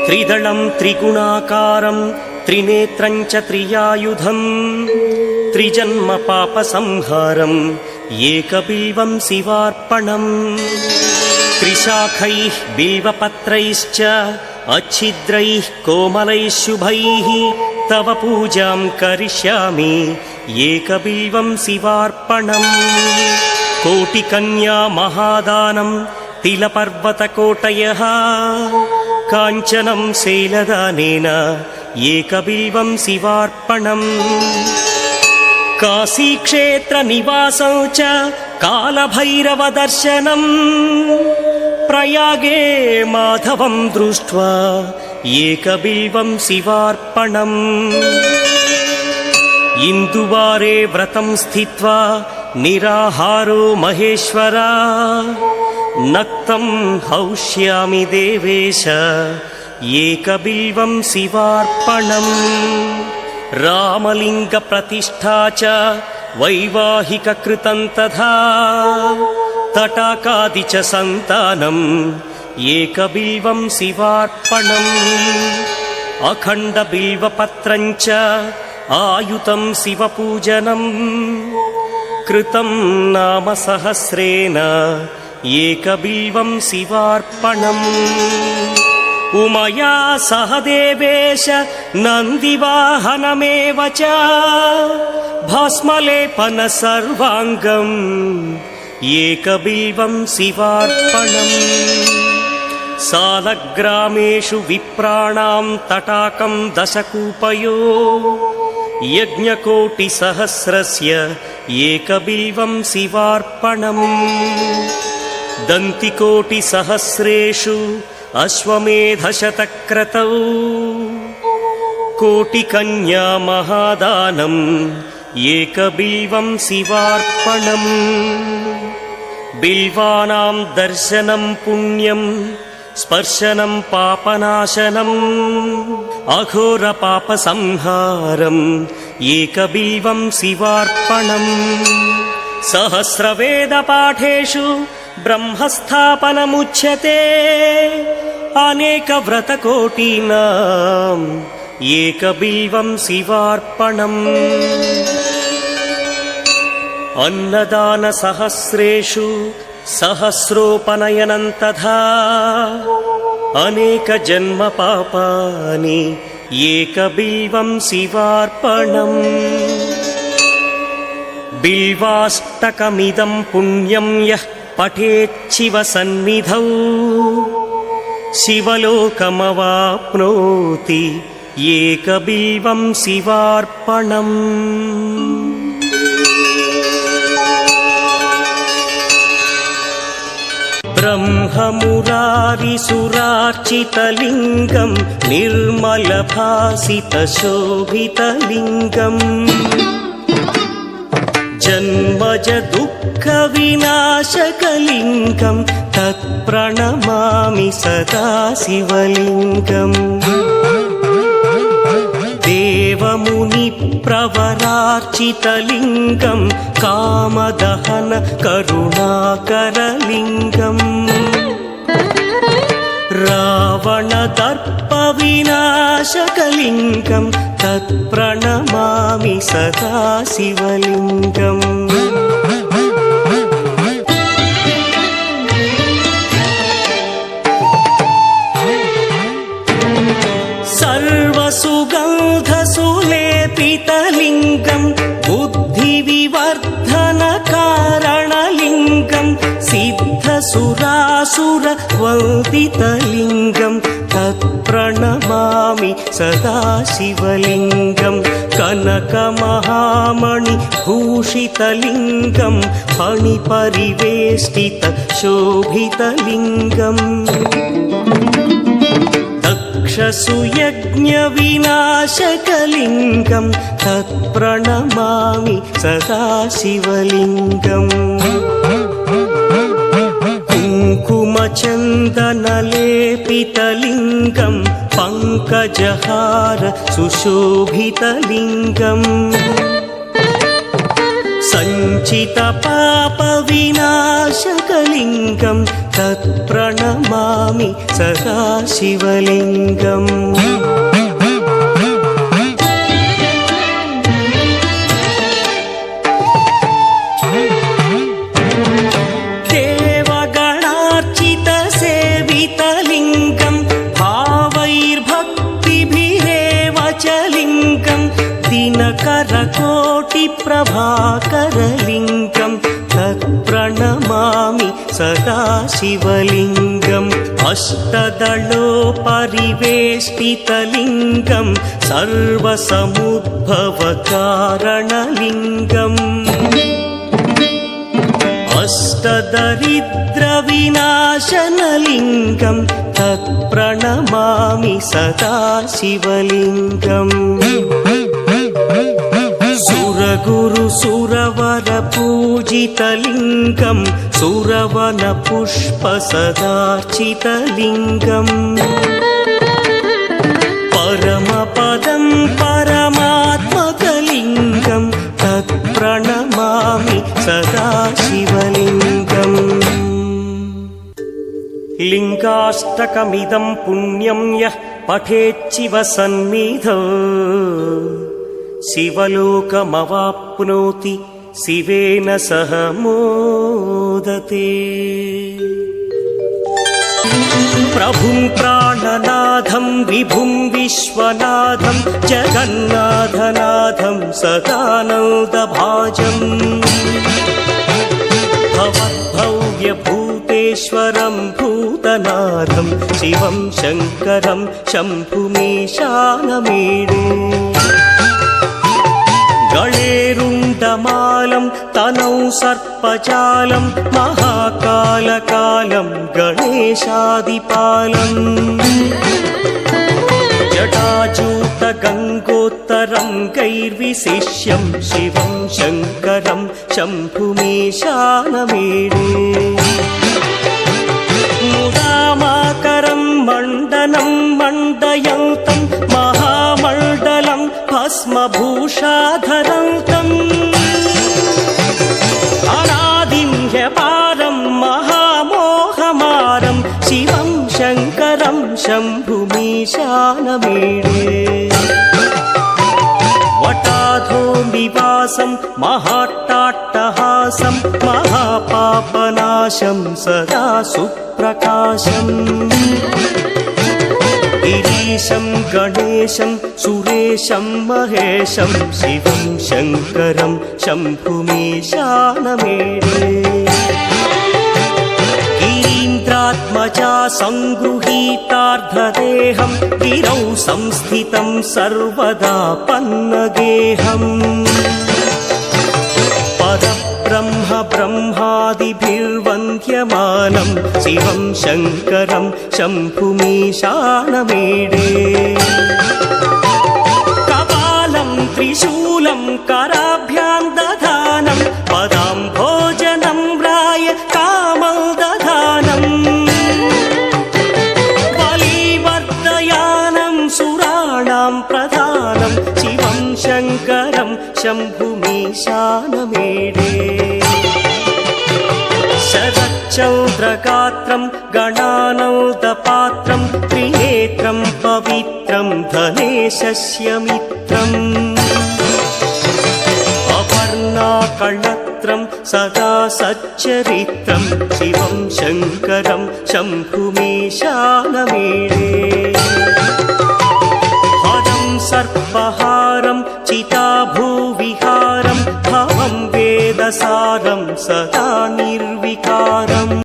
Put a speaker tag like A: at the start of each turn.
A: త్రిదళం త్రిగుణాకారం త్రినేత్రం చ త్రియాయుధం త్రిజన్మ పాప సంహారం ఏకబిల్వం శివార్పణం త్రిశాఖైః బిల్వపత్రైశ్చ अच्छिद्रैः कोमलैः शुभैः तव पूजां करिष्यामि एकबिल्वं शिवार्पणम् कोटिकन्या महादानं तिलपर्वतकोटयः काञ्चनं शैलदानेन एकबिल्वं शिवार्पणम् काशीक्षेत्रनिवासं च कालभैरवदर्शनम् प्रयागे माधवं दृष्ट्वा एकबिल्वं शिवार्पणम् इन्दुवारे व्रतं स्थित्वा निराहारो महेश्वरा नक्तं हौष्यामि देवेश एकबिल्वं शिवार्पणम् रामलिङ्गप्रतिष्ठा च वैवाहिककृतं तथा तटाकादि च सन्तानम् एकबिल्वं शिवार्पणम् अखण्डबिल्वपत्रं च आयुतं शिवपूजनम् कृतं नाम सहस्रेण एकबिल्वं शिवार्पणम् उमया सह देवेश नन्दिवाहनमेव च भस्मलेपन सर्वाङ्गम् एकबिल्वं शिवार्पणम् सालग्रामेषु विप्राणां तटाकं दशकूपयो यज्ञकोटिसहस्रस्य एकबिल्वं शिवार्पणम् दन्तिकोटिसहस्रेषु अश्वमेधशतक्रतौ कोटिकन्या महादानम् एकबिल्वं शिवार्पणम् बिल्वानां दर्शनं पुण्यं स्पर्शनं पापनाशनम् अघोरपापसंहारम् एकबिल्वं शिवार्पणम् सहस्रवेदपाठेषु ब्रह्मस्थापनमुच्यते अनेकव्रतकोटीनाम् एकबिल्वं शिवार्पणम् अन्नदानसहस्रेषु सहस्रोपनयनं तथा अनेकजन्मपापानि एकबिल्वं शिवार्पणम् बिल्वाष्टकमिदं पुण्यं यः पठेच्छिव सन्निधौ शिवलोकमवाप्नोति एकबिल्वं शिवार्पणम् ब्रह्ममुरारिसुरार्चितलिङ्गं निर्मलभासितशोभितलिङ्गम् जन्मज दुःखविनाशकलिङ्गं तत्प्रणमामि सदा शिवलिङ्गम् देवमुनिप्रवरार्चितलिङ्गं कामदहन करुणाकरलिङ्गम् रावणदर्पविनाशकलिङ्गं तत्प्रणमामि सदा शिवलिङ्गम् सर्वसुगन्धसुलेपितलिङ्गं बुद्धिविवर्धनकारणलिङ्गं सिद्धसुरासुरवन्दितलिङ्गं तत्प्रणमामि सदा शिवलिङ्गं कनकमहामणिभूषितलिङ्गं फणिपरिवेष्टितशोभितलिङ्गम् दक्षसुयज्ञविनाशकलिङ्गं तत्प्रणमामि सदा शिवलिङ्गम् कुङ्कुमचन्दनलेपितलिङ्गं पङ्कजहार सुशोभितलिङ्गम् सञ्चितपापविनाशकलिङ्गं तत्प्रणमामि सदा शिवलिङ्गम् देवगणार्चितसेवितलिङ्गं भावैर्भक्तिभिरेव च लिङ्गं दिनकरकोटिप्रभाकरलिङ्गं तत्प्रणमामि सदा शिवलिङ्गम् अष्टदलोपरिवेष्टितलिङ्गं सर्वसमुद्भवकारणलिङ्गम् अष्टदरिद्रविनाशनलिङ्गं तत्प्रणमामि सदा शिवलिङ्गम् सुरगुरुसुरवरपूजितलिङ्गं सुरवनपुष्पसदार्चितलिङ्गम् परमपदं परमात्मकलिङ्गं तत्प्रणमामि सदा शिवलिङ्गम् लिङ्गाष्टकमिदं पुण्यं यः पठेच्छिव सन्निधौ शिवलोकमवाप्नोति शिवेन सह मोदते प्रभुं प्राणनाथं विभुं विश्वनाथं जगन्नाथनाथं सदानन्दभाजम् भवद्भव्यभूतेश्वरं भूतनाथं शिवं शङ्करं शम्भुमीशानमीडे गणेरुण्डमालं तनौ सर्पजालं महाकालकालं गणेशादिपालम् जटाजूतगङ्गोत्तरं गैर्विशिष्यं शिवं शङ्करं शम्भुमीशानमीडे मुदामाकरं मण्डनं मण्डयन्तं महामण्डलं भस्मभूषाधरन्तम् अनादिं ह्यपारं महामोहमारं शिवं शङ्करं शम्भुमीशानमीडे वटाधोनिवासं महाट्टाट्टहासं महापापनाशं सदा सुप्रकाशम् गिरीशं गणेशं सुरेशं महेशं शिवं शङ्करं शम्भुमीशानमीडे गिरीन्द्रात्मजा सङ्गृहीतार्धदेहं गिरौ संस्थितं सर्वदा पन्नगेहम् परब्रह्म ब्रह्मादिभिर्वन्द्यमानं शिवं शङ्करं शम्भुमीशानमीडे कपालं त्रिशूलं कराभ्यां दधानं पदाम्भोजनं राय कामं दधानम् बलिवर्धयानं सुराणां प्रधानं शिवं शङ्करं शम्भुमीशानमीडे शरच्चन्द्रगात्रं गणानौदपात्रं त्रिनेत्रं पवित्रं धनेशस्य मित्रम् अपर्णाकळत्रं सदा सच्चरित्रं शिवं शङ्करं शम्भुमीशानमीडे हरं सर्पहारं चिताभूविहारं भवं वेदसारं सदा निर्विकारम्